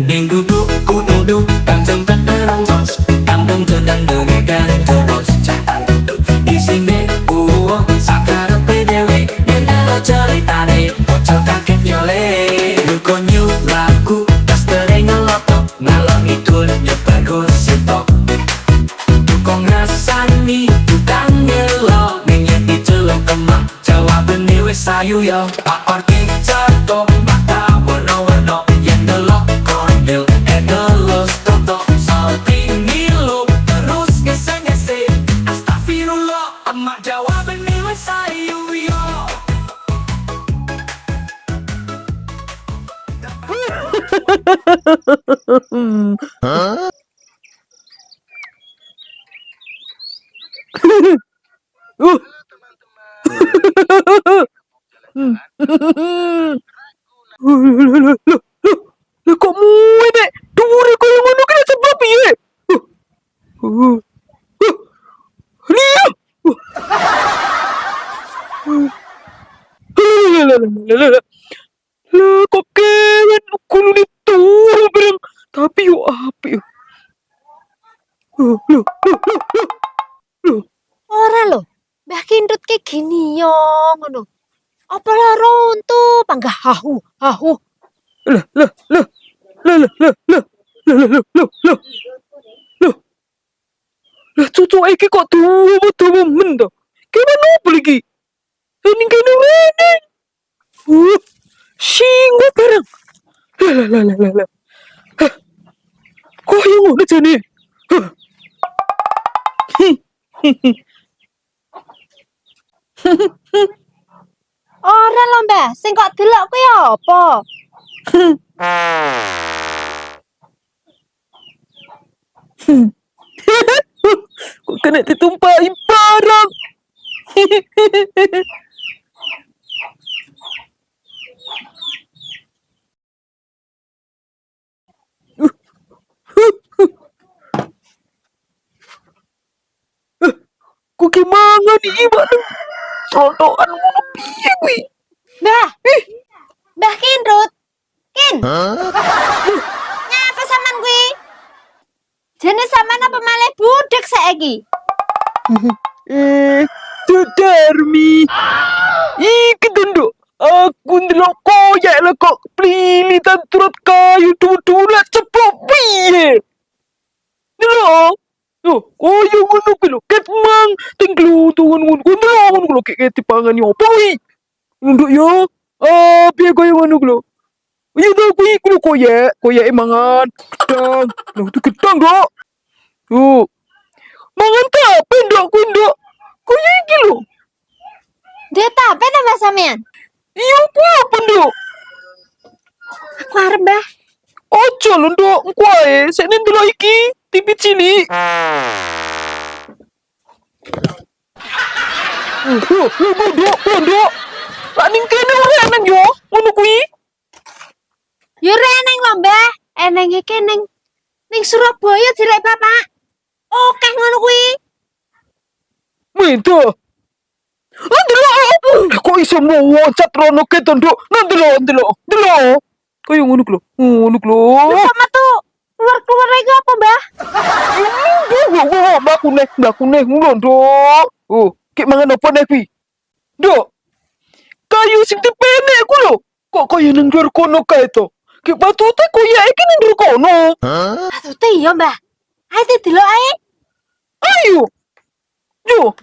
Đừng duduk ku duduk kan tempat terang bos. Kampung sedang dengarkan terus jangan duduk di sini. Sekarang PDW dan ada cerita deh bocor kakek nyole. Lukonyu laku tas tereng ngelotok ngalong itu bagus setok. Tukang rasani tukang ngelok ngenyeti celok kemang jawaban dewe sayu yo. Pak orki catok mata warna-warna yang delok kondel edelos totok salting ngilu terus ngese-ngese. Astagfirullah emak jawaban dewe sayu yo. Kok muwe nek dhuwure koyo ngono ki sebab piye? Ria. Lah kok kewen kulune turu bareng tapi yo apik yo. Loh. Ora lho, Mbah Kindut ki gini yo ngono. Apa loro untu panggah hahu hahu. Lah. Lah cucu iki kok tuwa men to. Kene nopo iki? Ini kene rene. Singgo bareng. Lah. Kok yo ngono jane? Ora lho Mbah, sing kok delok kuwi apa? Kok kena ditumpahi barang? Kok gimana nih Mbak? Trotokan ngono piye kuwi? Mbah. Mbah Kindut. Kin. Ngapa sampean kuwi? Jane sampean apa malah budek saiki? Darmi. Iki tunduk. Aku ndelok koyak lah kok pelilitan turut kayu dulu ceplok piye. Ndelok. Yo, koyo ngono kuwi lho, ket mang tenglu tuwun ngono ngono kek dipangani opo kuwi? Nduk yo. Piye koyo ngono kuwi lho. Iya to kuwi koyake mangan gedang. Lho itu gedang, Dok. Tuh. Mangan tape, Dok, kuwi, Dok. Koyo iki lho. Dia tape ta Mbah sampean? Iya kuwi apa, Dok? Aku arep Mbah. Ojo lho, Dok, engko ae. Sik ndelok iki, TV cilik. Dok. Lah ning kene ora nang yo, ngono kuwi. Yo reneng lho Mbah. Eneng iki ning Surabaya direk Bapak. Oke ngono kuwi. Medo. Ndelok. Kok iso loncat rono ke to, Dok? Ndelok. Koyo ngono ku lho. Ngono ku lho. Kok metu keluar lagi apa Mbah? Mbak kuneh ngono, Dok. Kek mangan apa nek kuwi? Dok. Kayu sing dipenek ku lho. Kok kaya nang dhuwur kono kae to? Kek batute koyo iki nang dhuwur kono. Batute iya Mbah. Ayo delok ae. Ayo. Yo.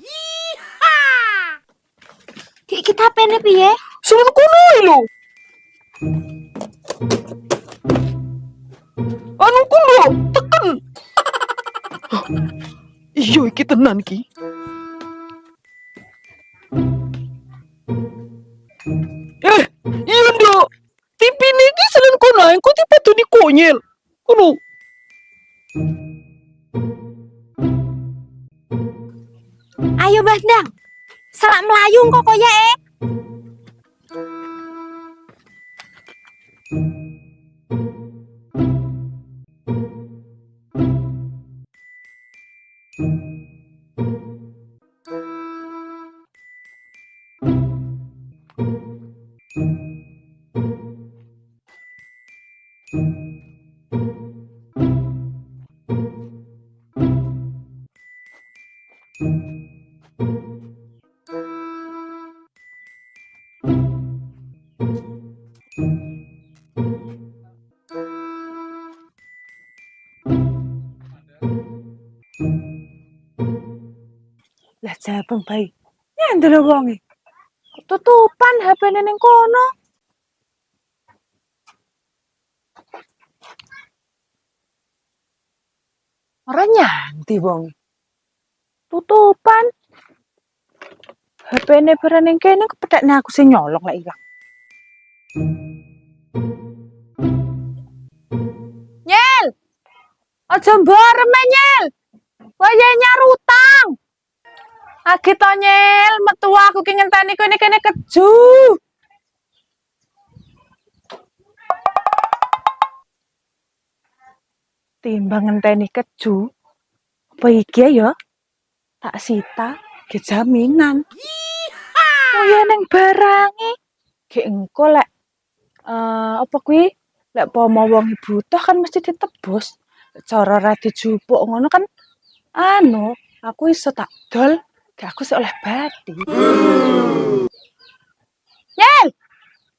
Kita pene piye? Suruh kono lho. Anu ku lho, teken. Iya iki tenan iki. Iya Nduk. TV niki selen kono engko dipatuni konyel. Kono. Ayo Mbah Ndang. Salak melayu kok koyake. Jabang bayi. Nyandel wonge. Tutupan HP-ne ning kono. Ora nyanti wong. Tutupan. HP-ne bareng ning kene kepethekne aku sing nyolong lek ilang. Nyel. Aja mbarem Nyel. Waya nyar utang. Agi to Nyel, metu aku ki ngenteni kene keju. Timbang ngenteni keju. Apa iki ya? Tak sita ke jaminan. Oh ya neng barange. Ki engko lek apa kuwi? Lek pomo wong butuh kan mesti ditebus. Cara ra dijupuk ngono kan anu, aku iso tak dol, gak aku sik oleh bati. Nyel,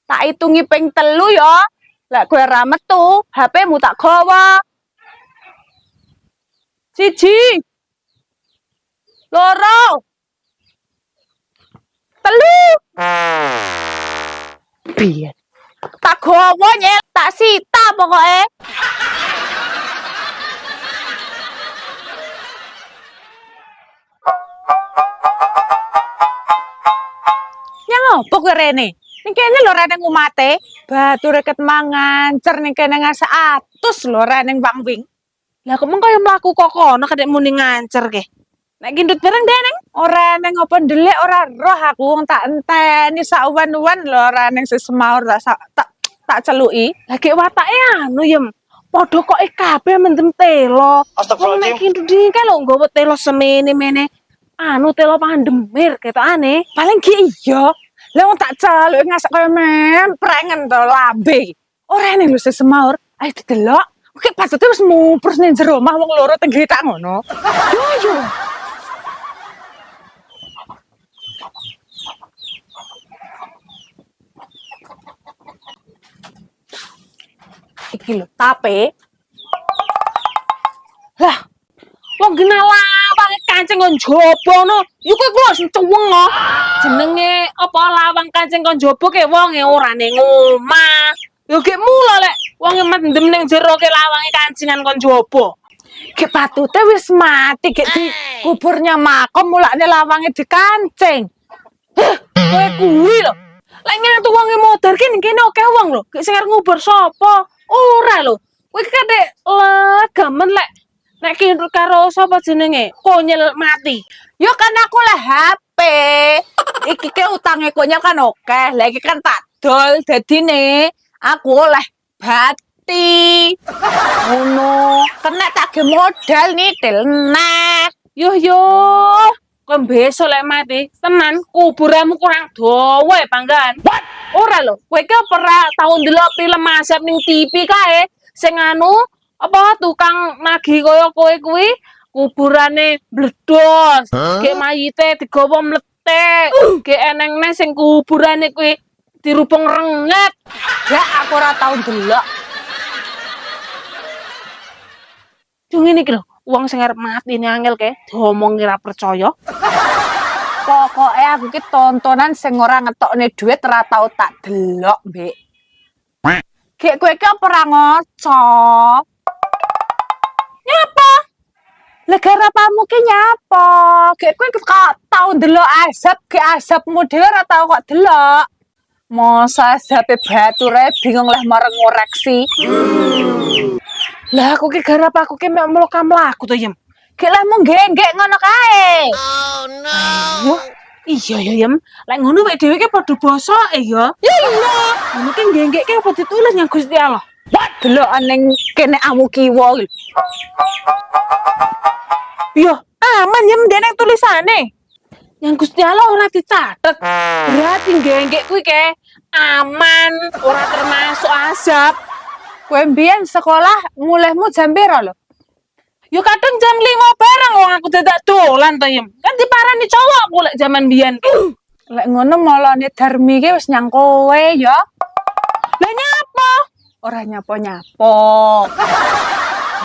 tak hitungi ping 3 ya. Lek kowe ra metu, HP-mu tak gawa. 1 2 3 Piye? Tak gawa Nyel, tak sita pokoke. Apa kowe rene? Ning kene lho rene ngumate. Batu reket mangan, cer ning kene ngasa atus lho rene Bang Wing. Lah kok mung kaya mlaku kok kono kadek muni ngancer ke. Nek gendut bareng deneng, ora neng apa ndelik ora roh aku wong tak enteni sak uwan-uwan lho ora neng sesemaur tak celuki. Lah gek watake anu yem. Padha kok kabeh mendem telo. Wong nek gendut iki lho nggawa telo semene-mene. Anu telo pandemir ketokane. Paling ki iya. Lah wong tak celuk ngasak kaya memprengen to lambe. Ora ning lho sesemaur. Ayo didelok. Oke patute wis mupros ning jero omah wong loro tenggetak ngono. Yo. Iki lho tape. Lah wong genah lawang kancing kon jopo no. Yo kowe wis cuweng kok. Jenenge apa lawang kancing kon jopo ke wonge ora ning omah. Yo gek mula lek wonge mendem ning jero ke lawange kancingan kon jopo. Gek patute wis mati gek di kuburnya makom mulane lawange dikancing. Kowe kuwi lho. Lek nyatu wonge modar ki ning kene akeh wong lho. Gek sing arep ngubur sapa? Ora lho. Kowe kadek gamen lek nek ki karo sapa jenenge? Konyel mati. Yo kan aku lah HP. Iki ke utange konyel kan akeh. Lah iki kan tak dol dadine aku oleh bati. Ngono. Kena tak ge modal nitil nah. Yo. Kon besok lek mati, tenan kuburanmu kurang dawa panggan. Ora lho, kowe iki ora tau ndelok film asap ning TV kae. Sing anu apa tukang nagih kaya kowe kuwi kuburane bledos. Gek mayite digawa mletek. Gek eneng neh sing kuburane kuwi dirubung renget. Ya aku ora tau ndelok. Cung ngene iki lho, wong sing arep mati ini angel ke, diomong ora percaya. Pokoke aku ki tontonan sing ora ngetokne dhuwit ora tau tak delok, Mbek. Gek kowe ki apa ora ngoco? Nyapa? Negara pamu ki nyapa? Gek kowe kok tau ndelok azab, gek azabmu dhewe ora tau kok delok. Masa azabe bature bingung leh mareng ngoreksi. Lah aku ki garap aku ki mek mlaku to Yem. Gek leh mung genggek ngono kae. Oh no. Iya ya Yem. Lek ngono wek dhewe ki padha bosoke ya. Iya. Ngono ki genggek ki apa ditulis yang Gusti Allah. Delok ning kene amu kiwa. Yo, aman Yem dene tulisane. Yang Gusti Allah ora dicatet. Berarti genggek kuwi ke aman, ora termasuk azab. Kowe mbiyen sekolah mulihmu jam pira lho? Yo kadang jam 5 bareng wong aku dadak dolan to, Yem. Kan diparani cowok lek jaman mbiyen. Lek ngono molone Darmi ki wis nyang kowe ya. Lah nyapa? Ora nyapa-nyapa.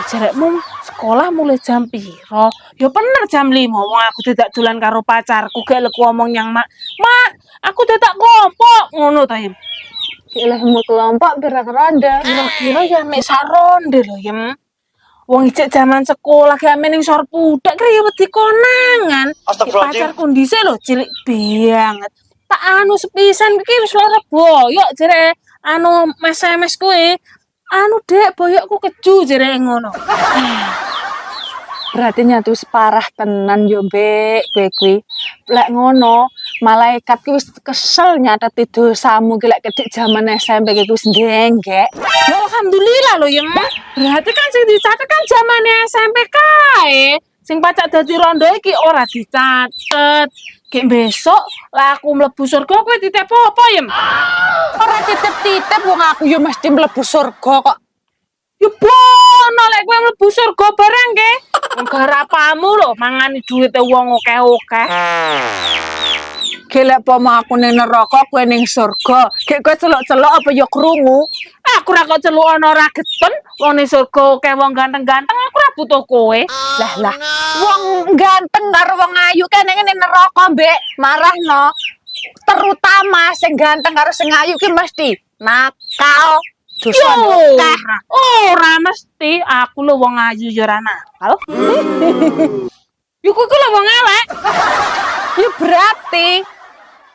Jarekmu sekolah mulai jam piro? Ya bener jam 5. Wong aku dadak dolan karo pacarku gek leku ngomong nyang mak. Mak, aku dadak kelompok ngono ta, Yem. Ilmu kelompok berak-ronda. Kira-kira ya mek saronde lho, Yem. Wong ijek zaman sekolah gak ame ning sor pudak kira ya wedi konangan. Pacarku ndise lho cilik banget. Tak anu sepisan iki wis lara boyok jere anu SMS kuwi. Anu Dek, boyokku keju jere ngono. Berarti nyatu parah tenan yo Mbek, kowe kuwi. Lek ngono, malaikat ki wis kesel nyateti dosamu ki lek kedik jaman SMP ki wis ndenggek. Ya alhamdulillah lho, Yem. Berarti kan sing dicatet kan zamane SMP kae. Sing pacak dadi rondo iki ora dicatet. Kayak besok lah aku mlebu surga kowe titip apa, Yem? Ora titip-titip wong aku yo mesti mlebu surga kok. Ya bono lek kowe mlebu surga bareng ke. Garapamu lho mangani duwite wong akeh-akeh. Gelek pomo aku ning neraka, kowe ning surga. Gek kowe celuk-celuk apa yo krungu? Aku ra kok celuk ana ora geten, wong ning surga akeh wong ganteng-ganteng aku ra butuh kowe. Lah, wong ganteng karo wong ayu kene ning neraka, Mbek. Marahno. Terutama sing ganteng karo sing ayu ki mesti nakal. Yo, ora mesti aku lho wong ayu yo ora nakal. Yo kuwi lho wong elek. Ya berarti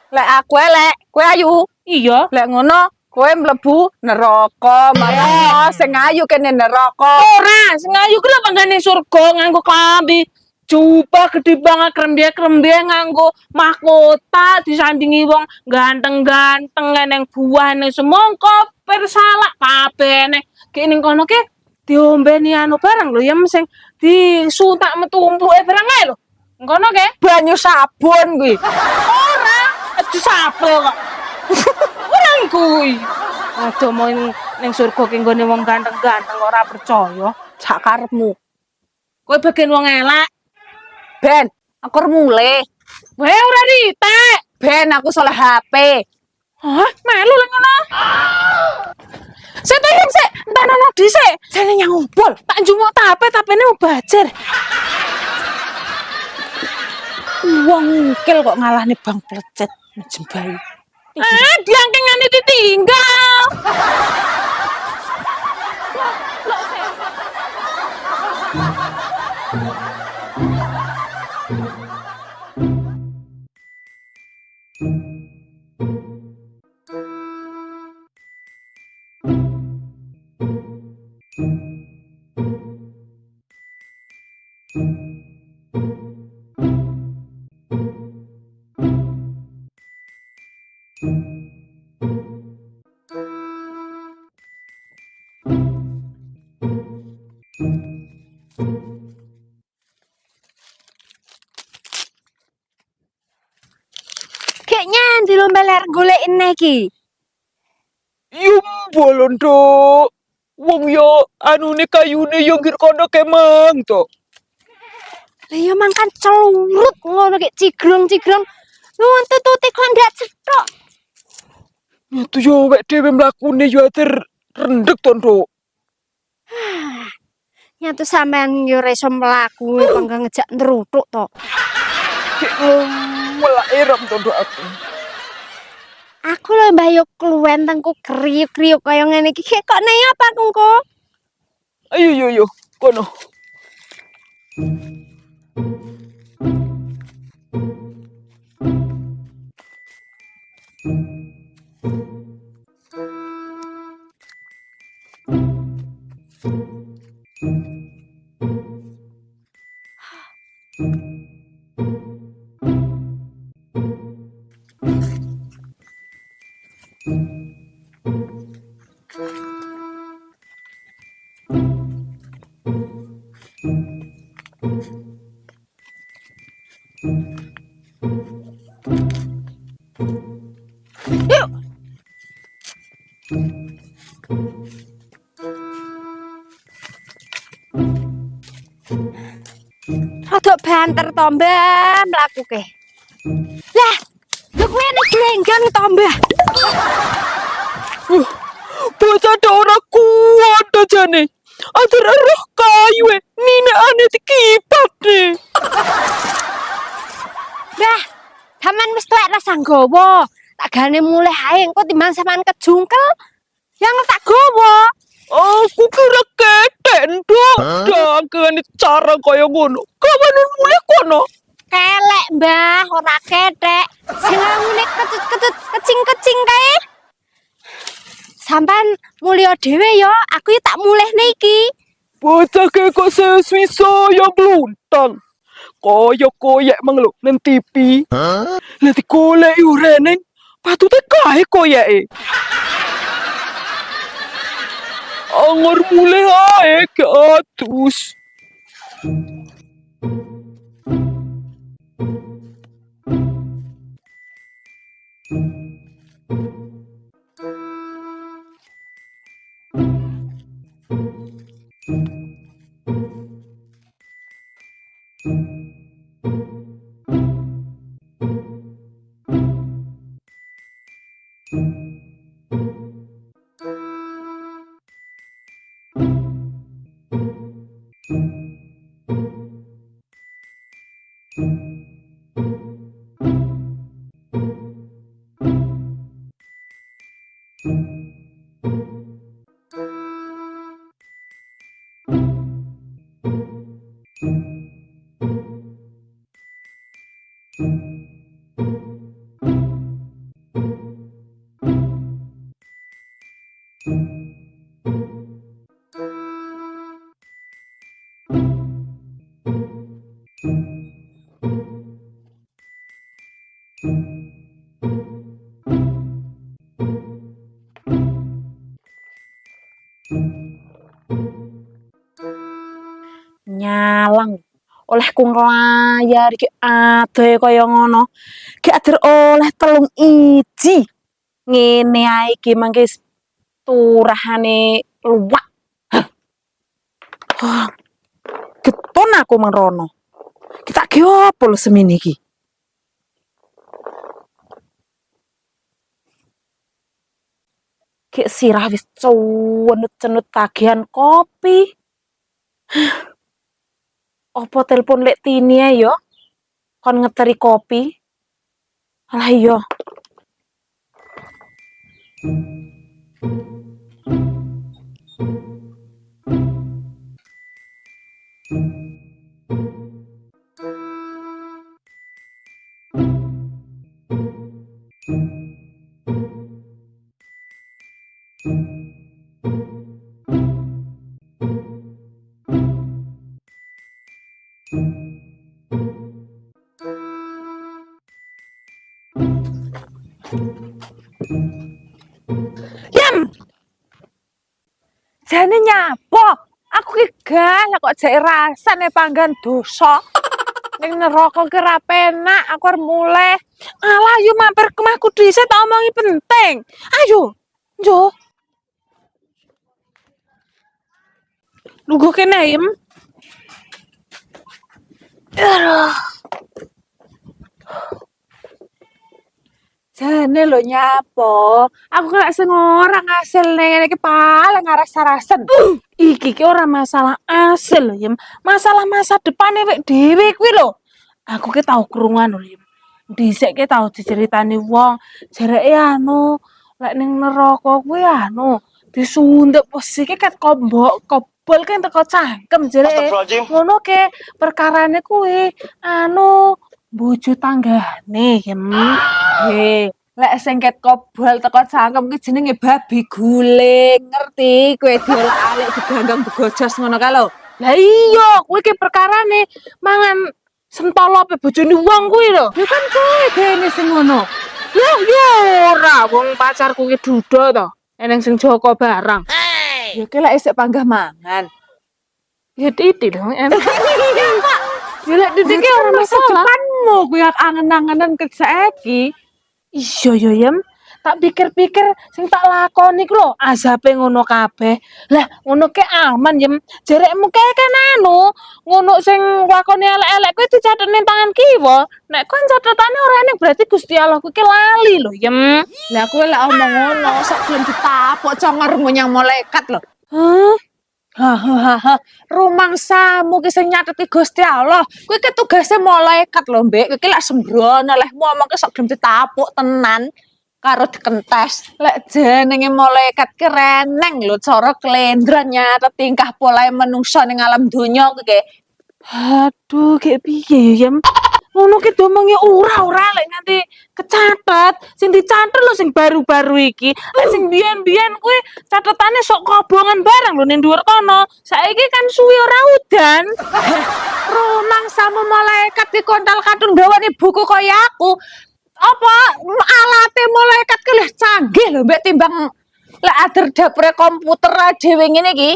lek aku elek, kowe ayu. Iya. Lek ngono, kowe mlebu neraka. Marahno sing ayu kene neraka. Ora, sing ayu ki lho panggane surga nganggo klambi jubah gede banget krembe-krembe nganggo mahkota disandingi wong ganteng-ganteng neng buah neng semongko persalak kabeh neng ki ning kono ki diombeni anu barang lho ya sing disuntak metu umpuke barang ae lho. Ngono ke? Banyu sabun kuwi. Ora, aja sapel kok. Ora kuwi. Aduh mau ning surga ki nggone wong ganteng-ganteng ora percaya. Sak karepmu. Kowe bagian wong elek. Ben, aku mulai. Wae ora ditek. Ben, aku salah HP. Hah, melu lek ngono. Sik tayang sik, entanono dhisik. Jane nyang ngumpul. Tak njunguk tapene mubajer. Wong ngkel kok ngalahne Bang Plecet jembai. Diangkengane ditinggal. Kayaknya di lomba ler golekin iki. Yum bolon to. Wong yo anune kayune yo ngir kono kemang to. Lah ya mangkan celurut ngono kayak cigrong-cigrong. Nuwun tututi kok ndak cetok. Itu yo wek dhewe mlakune yo rendek to, Nduk. Nyatu sampean yo reso mlaku pangga ngejak nrutuk to. Kek melak eram to, Nduk aku. Aku lho mbah yo kluwen tengku kriuk-kriuk kaya ngene iki. Kok ne apa kungko? Ayo yo kono. Rada banter to, Mbah, mlakuke. Lah, lho kuwi nek glenggang to, Mbah. Bocah ora kuat to jane. Atur roh kayu nina ane tikipat nih. Dah, sampean wis tuwek rasa nggawa. Tak gane mulih ae engko timbang sampean kejungkel. Yang tak gawa. Aku kira ketek nduk. Dagang cara kaya ngono. Kapan mulai kono? Kelek, Mbah, ora ketek. Sing ngene kecut-kecut, kecing-kecing kae. Sampean mulya dhewe ya, aku ya tak mulihne iki. Bocah kok seswi saya bluntang. Kaya koyek manglo nang TV. Lah digoleki ureneng. Patute kae koyeke. Angor mulai ae ke atus. Nyalang olehku nglayar iki adoh kaya ngono. Ki adir oleh 3 iji. Ngene ae iki mangke turahane luwak. Geton aku menrono. Kita ge opo lho semene iki? Ki sirah wis cuwenut-cenut tagihan kopi. Opo telepon lek Tini ae yo? Kon ngeteri kopi. Alah iya. Yam. Jane nyapo? Aku ki galak kok jek rasane panggan dosa. Ning neraka ki ra penak, aku arep muleh. Alah, yo mampir ke omahku dhisik tak omongi penting. Ayo. Yo. Lungguh kene, Yem. Jane lho nyapo. Aku kena sing ora ngasil ngene iki paling ngaras-arasen. Iki ki ora masalah asil lho, Yem. Masalah masa depan ewek dhewe kuwi lho. Aku ki tau krungan lho, Yem. Dhisik ki tau diceritani wong, jareke lek ning neraka kuwi disuntik besi ki ket kobol ki teko cangkem jareke. Ngono ke perkarane kuwi bojo tanggane, Yem. Lek sing ket kobol teko cangkem ki jenenge babi guling, ngerti? Kowe diolak-alik diganggang digojos ngono kae lho. Lah iya, kuwi ki perkarane mangan sentolope bojone wong kuwi lho. Ya kan kowe dene sing ngono. Lah yo ora, wong pacarku ki duda to. Eneng sing Joko barang. Ya ki lek isik panggah mangan. Ya titik dong. Ya lek titik ki ora masalah. Depanmu kuwi angen-angenan ket saiki. Iya yo, Yem. Tak pikir-pikir sing tak lakoni ku lho azabe ngono kabeh. Lah ngono ke aman, Yem. Jarekmu kae kan ngono sing lakoni elek-elek kuwi dicatet ning tangan kiwa. Nek kon catetane ora ening berarti Gusti Allah kuwi lali lho, Yem. Lah kowe lek omong ngono sok gelem ditapuk congor ngunyang malaikat lho. Hah? Hahaha, rumangsamu ki sing nyateti Gusti Allah. Kuwi ki tugase malaikat lho, Mbek. Kuwi ki lek sembrono olehmu omong ki sok gelem ditapuk tenan karo dikentes. Lek jenenge malaikat ki reneng lho cara klendra nyatet tingkah polahe menungsa ning alam donya kuwi ki. Aduh, kayak piye ya, Yam? Ngono ki domonge ora lek nganti kecatet. Sing dicatet lho sing baru-baru iki. Lek sing biyen-biyen kuwi catetane sok kobongan barang lho ning dhuwur kono. Saiki kan suwi ora udan. Rumangsamu malaikat dikontal katon gawane buku kaya aku. Apa alate malaikat ki luwih canggih lho mbek timbang lek ader dapure komputer dhewe ngene iki.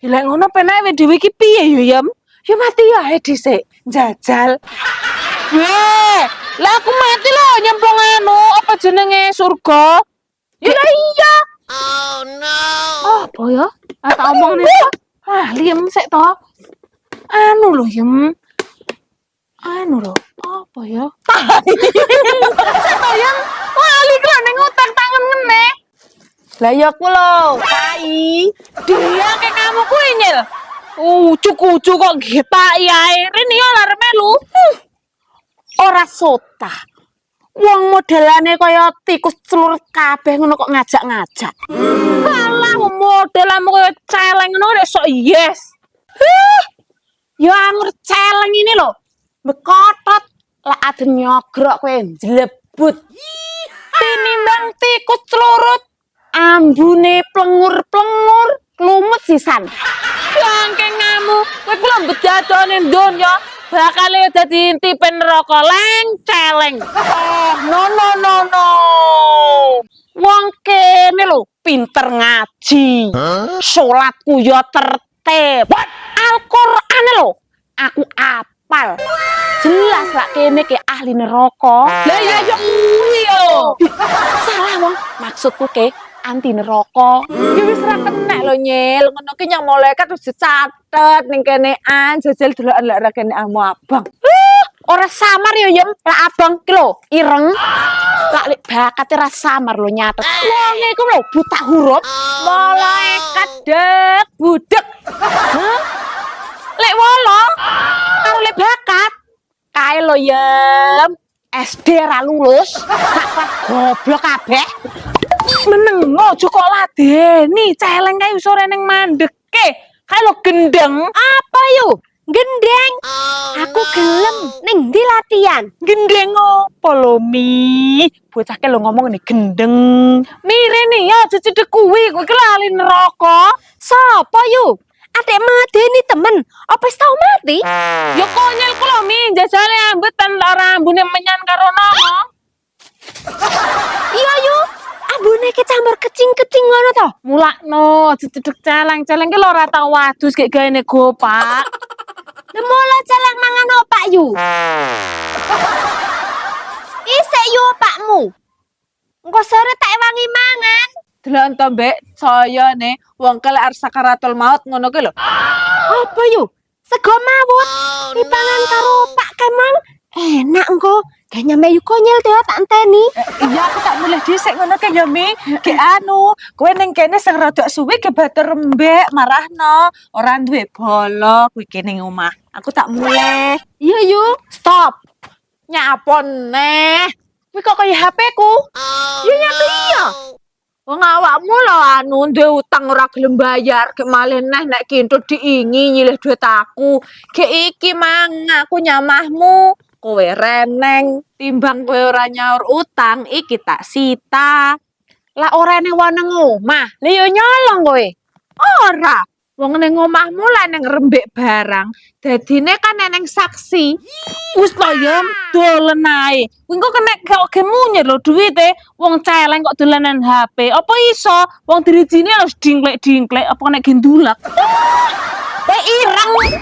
Ya lek ngono penake dhewe iki piye ya, Yam? Ya mati ae dhisik njajal. Weh, lah aku mati lho nyemplung anu apa jenenge surga. Ya lah iya. Apa ya? Tak omong nih. Ah, liem sik to. Anu lho, Yam. Anu lho, apa ya? Sik to, Yam. Lali kok ning utek tangan ngene. Lah ya ku lho, tai. Dia kayak kamu kuwi nyil. Ucuk-ucuk kok getak yae. Rene yo arep melu. Ora sota. Wong modelane kaya tikus celurut kabeh ngono kok ngajak-ngajak. Halah modelmu koyo celeng ngono kok sok yes. Ya angur celeng ini lho. Bekotot lek ade nyogrok kowe njlebut. Tinimbang tikus celurut ambune plengur-plengur klumut sisan. Bangke ngamu, kowe ku lho bedadone donya bakale dadi intipe neraka celeng. Oh, no. Wong kene lho pinter ngaji. Salatku ya tertib. Al-Qur'an lho aku apal. Jelas lak kene ki ahli neraka. Lah iya yo kuwi yo. Salah wong, maksudku ke anti neraka. Ya wis ra kenek lho Nyil, ngono ki nyang malaikat wis dicatet ning kene an jajal delokan lek ra kene amu abang. Ora samar yo Yem, lek abang ki lho ireng. Lak lek bakate ra samar lho nyatet. Wong iku lho buta huruf, malaikat dek budek. Hah? Lek wolo karo lek bakat kae lho Yem. SD ra lulus, sak kelas goblok kabeh. Meneng ojo kok ladeni, celeng kae sore ning mandeke. Kae lo gendeng. Apa yo? Gendeng. Aku gelem ning ndi latihan? Gendeng opo lho Mi? Bocah ke lo ngomong nih gendeng. Mire nih ya cecedek kuwi lali neraka. Sapa yo? Adek madeni temen. Apa wis tau mati? Ya konyol ku lho Mi, jajale ambetan rambune menyan karo nono. Iya yo. Ambune ki campur kecing-kecing ngono to. Mulakno cecedek celeng-celeng ki lho ora tau wadus kek gaene gopak. Demolo celeng mangan opak yu. Isik yu opakmu. Engko sore tak wangi mangan. Delok to Mbek, saya ne wong kele arep sakaratul maut ngono ki lho. Apa yu? Sego mawut. Dipangan karo opak kemang. Enak engko. Ganya meyu konyol to tak enteni. Iya aku tak mulih dhisik ngono ki ya Mi. Ki anu, kowe ning kene sing rada suwi ge bater Mbek marahno, ora duwe bolo kuwi kene ning omah. Aku tak mulih. Iya yu. Stop. Nyapon neh. Kuwi kok kaya HP ku. Ya nyapa iya. Wong awakmu lho anu duwe utang ora gelem bayar, gek malih neh nek kintut diingi nyilih duit aku. Gek iki mang aku nyamahmu. Kowe reneng, timbang kowe ora nyaur utang, iki tak sita. Lah ora ning waneng omah, lha yo nyolong kowe. Ora, wong ning omahmu lah ning rembek barang, dadine kan neneng saksi. Wis to ya, dolen ae. Kuwi kok kena kok gemunyer lho duwite. Wong celeng kok dolanan HP. Apa iso? Wong dirijine harus dingklek-dingklek apa nek gendulak. Ireng.